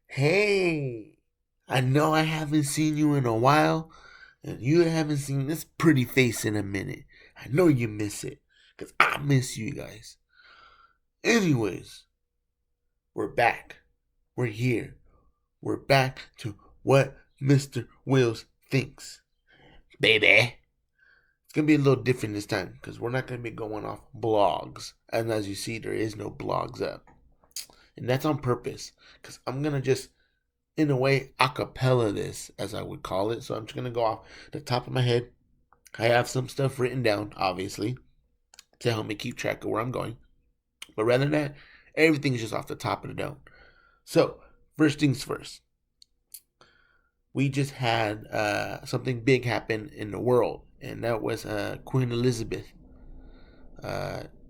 Hey, I know I haven't seen you in a while, and you haven't seen this pretty face in a minute. I know you miss it, because I miss you guys. Anyways, we're back. We're here. We're back to what Mr. Wills thinks. Baby. It's going to be a little different this time, because we're not going to be going off blogs. And as you see, there is no blogs up. And that's on purpose, because I'm going to just in a way acapella this, as I would call it. So I'm just gonna go off the top of my head. I have some stuff written down, obviously, to help me keep track of where I'm going. But rather than that, everything's just off the top of the dome. So first things first, we just had something big happen in the world, and that was Queen Elizabeth.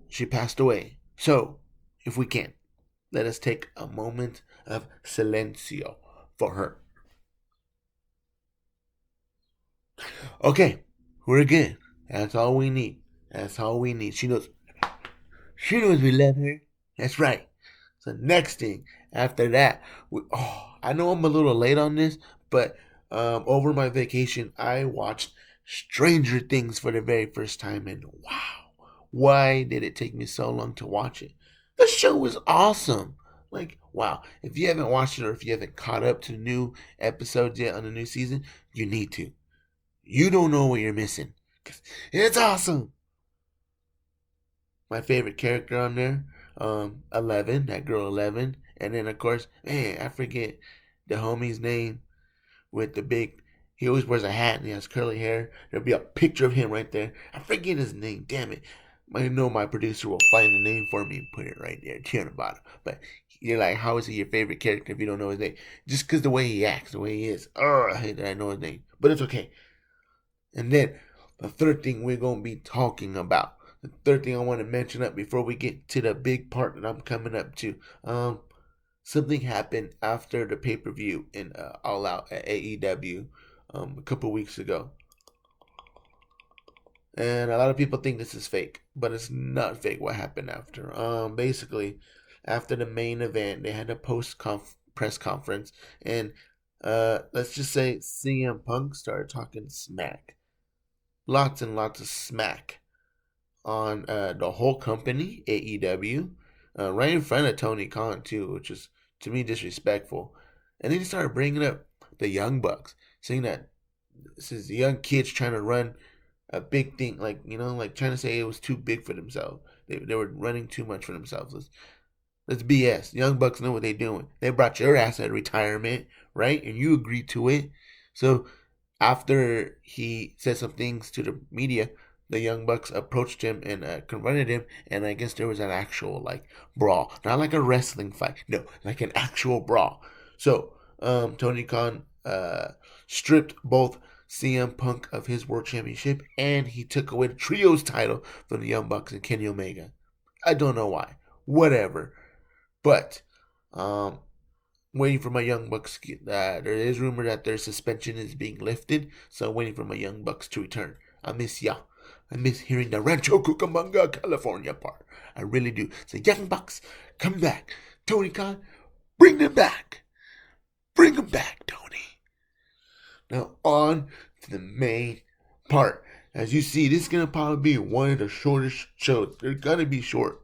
She passed away. So if we can, let us take a moment of silencio for her. Okay, we're good. That's all we need. That's all we need. She knows. She knows we love her. That's right. So next thing after that, I know I'm a little late on this, but over my vacation I watched Stranger Things for the very first time, and wow, why did it take me so long to watch it? The show was awesome. Like wow, if you haven't watched it or if you haven't caught up to new episodes yet on the new season, you need to. You don't know what you're missing. 'Cause it's awesome. My favorite character on there, 11, that girl 11. And then, of course, man, I forget the homie's name with the big, he always wears a hat and he has curly hair. There'll be a picture of him right there. I forget his name, damn it. I know my producer will find the name for me and put it right there, on the bottom. But you're like, how is he your favorite character if you don't know his name? Just because the way he acts, the way he is. Oh, I hate that I know his name. But it's okay. And then the third thing we're going to be talking about, the third thing I want to mention up before we get to the big part that I'm coming up to, something happened after the pay-per-view in All Out at AEW a couple weeks ago. And a lot of people think this is fake, but it's not fake what happened after. Basically, after the main event, they had a press conference, and let's just say CM Punk started talking smack. Lots and lots of smack on the whole company, AEW, right in front of Tony Khan too, which is to me disrespectful. And then he started bringing up the Young Bucks, saying that this is young kids trying to run a big thing, like like trying to say it was too big for themselves. They were running too much for themselves. Let's BS. Young Bucks know what they're doing. They brought your ass out of retirement, right? And you agreed to it. So after he said some things to the media, the Young Bucks approached him and confronted him, and I guess there was an actual like brawl, not like a wrestling fight, no, like an actual brawl. So Tony Khan stripped both CM Punk of his World Championship, and he took away the Trios title from the Young Bucks and Kenny Omega. I don't know why. Whatever. But waiting for my Young Bucks. There is rumor that their suspension is being lifted, so I'm waiting for my Young Bucks to return. I miss ya. I miss hearing the Rancho Cucamonga, California part. I really do. So Young Bucks, come back. Tony Khan, bring them back. Bring them back, Tony. Now on to the main part. As you see, this is going to probably be one of the shortest shows. They're going to be short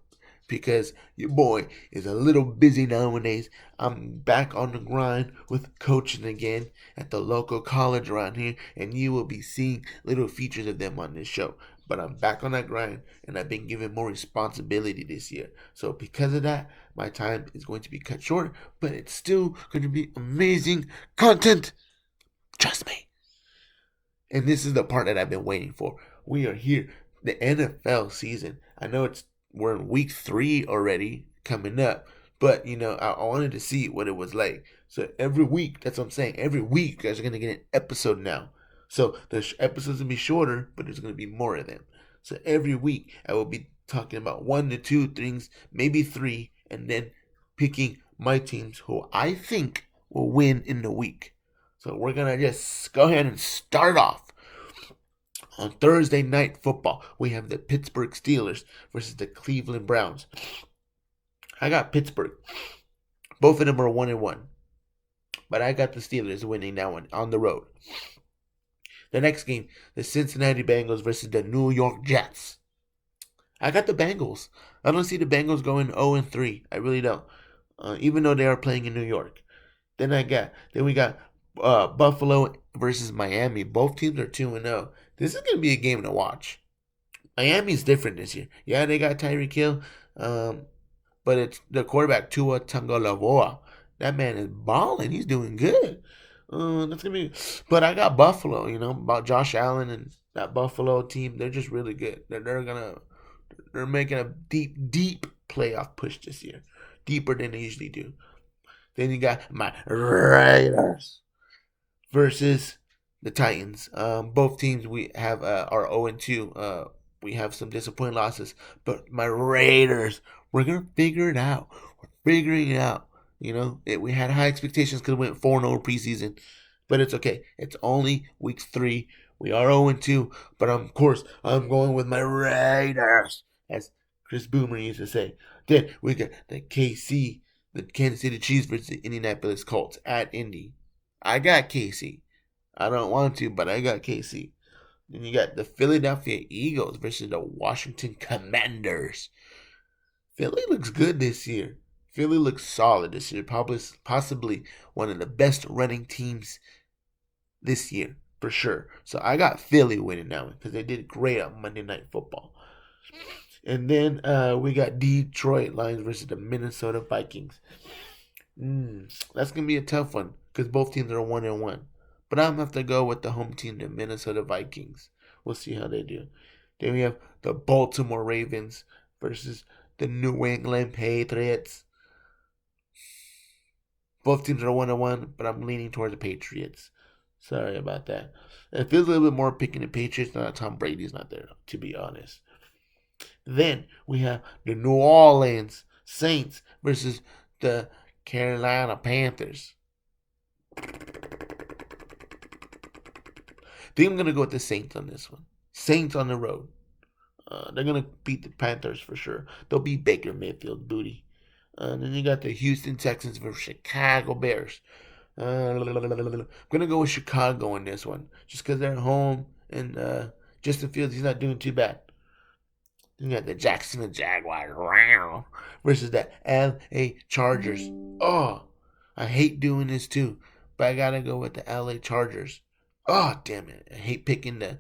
because your boy is a little busy nowadays. I'm back on the grind with coaching again at the local college around here, and you will be seeing little features of them on this show. But I'm back on that grind, and I've been given more responsibility this year. So because of that, my time is going to be cut short, but it's still going to be amazing content. Trust me. And this is the part that I've been waiting for. We are here. The NFL season. I know we're in week 3 already coming up, but I wanted to see what it was like. So every week, that's what I'm saying. Every week, you guys are gonna get an episode now. So the episodes will be shorter, but there's gonna be more of them. So every week, I will be talking about 1 to 2 things, maybe 3, and then picking my teams who I think will win in the week. So we're gonna just go ahead and start off. On Thursday Night Football, we have the Pittsburgh Steelers versus the Cleveland Browns. I got Pittsburgh Both of them are 1-1. But I got the Steelers winning that one on the road. The next game, the Cincinnati Bengals versus the New York Jets. I got the Bengals. I don't see the Bengals going 0-3. I really don't. Even though they are playing in New York. Then we got Buffalo versus Miami. Both teams are 2-0. This is gonna be a game to watch. Miami's different this year. Yeah, they got Tyreek Hill, but it's the quarterback Tua Tagovailoa. That man is balling. He's doing good. That's gonna be. But I got Buffalo. You know about Josh Allen and that Buffalo team. They're just really good. They're making a deep playoff push this year, deeper than they usually do. Then you got my Raiders versus the Titans. Both teams we have are 0-2. We have some disappointing losses, but my Raiders, we're gonna figure it out. We're figuring it out. You know, we had high expectations because we went 4-0 preseason, but it's okay. It's only week 3. We are 0-2, but of course I'm going with my Raiders, as Chris Boomer used to say. Then we got the KC, the Kansas City Chiefs versus the Indianapolis Colts at Indy. I got KC. I don't want to, but I got KC. Then you got the Philadelphia Eagles versus the Washington Commanders. Philly looks good this year. Philly looks solid this year. Possibly one of the best running teams this year, for sure. So I got Philly winning that one because they did great on Monday Night Football. And then we got Detroit Lions versus the Minnesota Vikings. That's going to be a tough one because both teams are 1-1. But I'm going to have to go with the home team, the Minnesota Vikings. We'll see how they do. Then we have the Baltimore Ravens versus the New England Patriots. Both teams are 1-1, but I'm leaning towards the Patriots. Sorry about that. It feels a little bit more picking the Patriots now that Tom Brady's not there, to be honest. Then we have the New Orleans Saints versus the Carolina Panthers. I think I'm going to go with the Saints on this one. Saints on the road. They're going to beat the Panthers for sure. They'll beat Baker Mayfield booty. And then you got the Houston Texans versus Chicago Bears. I'm going to go with Chicago in this one. Just because they're at home. And Justin Fields, he's not doing too bad. Then you got the Jacksonville Jaguars versus the LA Chargers. Oh, I hate doing this too. But I got to go with the LA Chargers. Oh, damn it. I hate picking the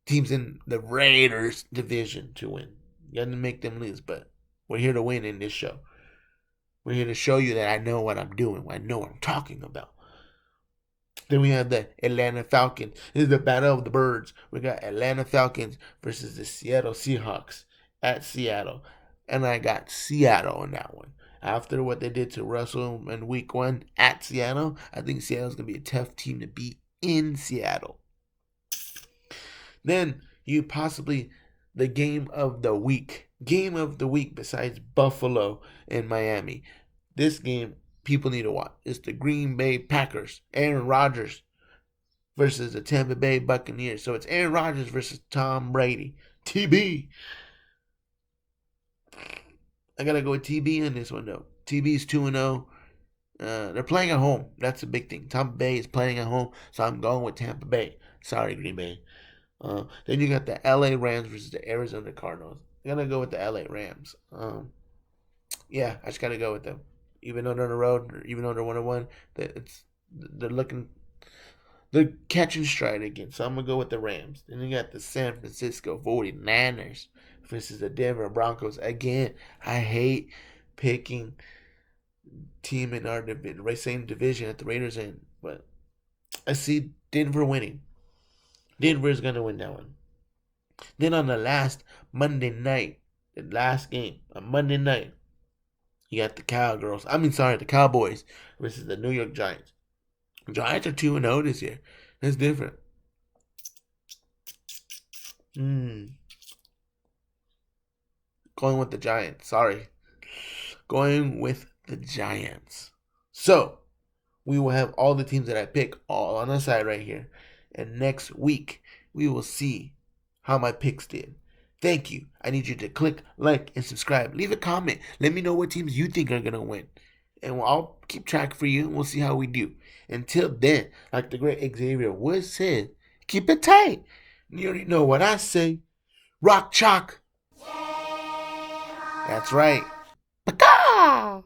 teams in the Raiders division to win. You got to make them lose, but we're here to win in this show. We're here to show you that I know what I'm doing. I know what I'm talking about. Then we have the Atlanta Falcons. This is the battle of the birds. We got Atlanta Falcons versus the Seattle Seahawks at Seattle. And I got Seattle in that one. After what they did to Russell in week 1 at Seattle, I think Seattle's going to be a tough team to beat in Seattle. Then you possibly the game of the week. Game of the week besides Buffalo and Miami. This game people need to watch. It's the Green Bay Packers. Aaron Rodgers versus the Tampa Bay Buccaneers. So it's Aaron Rodgers versus Tom Brady. TB. I got to go with TB in this one, though. TB's 2-0. They're playing at home. That's a big thing. Tampa Bay is playing at home, so I'm going with Tampa Bay. Sorry, Green Bay. Then you got the LA Rams versus the Arizona Cardinals. I gotta go with the LA Rams. Yeah, I just gotta go with them. Even though they're on the road, even though they're 1-1, they're catching stride again. So I'm gonna go with the Rams. Then you got the San Francisco 49ers versus the Denver Broncos. Again, I hate picking team in our same division at the Raiders end, but I see Denver winning. Denver's gonna win that one. Then on the last Monday night, the last game on Monday night, you got the Cowboys versus the New York Giants. Giants are 2-0 this year. That's different. Going with the Giants. Sorry. Going with the Giants. So, we will have all the teams that I pick all on the side right here. And next week, we will see how my picks did. Thank you. I need you to click like and subscribe. Leave a comment. Let me know what teams you think are gonna win, and I'll keep track for you. And we'll see how we do. Until then, like the great Xavier would say, keep it tight. You already know what I say. Rock chalk. That's right. Paka!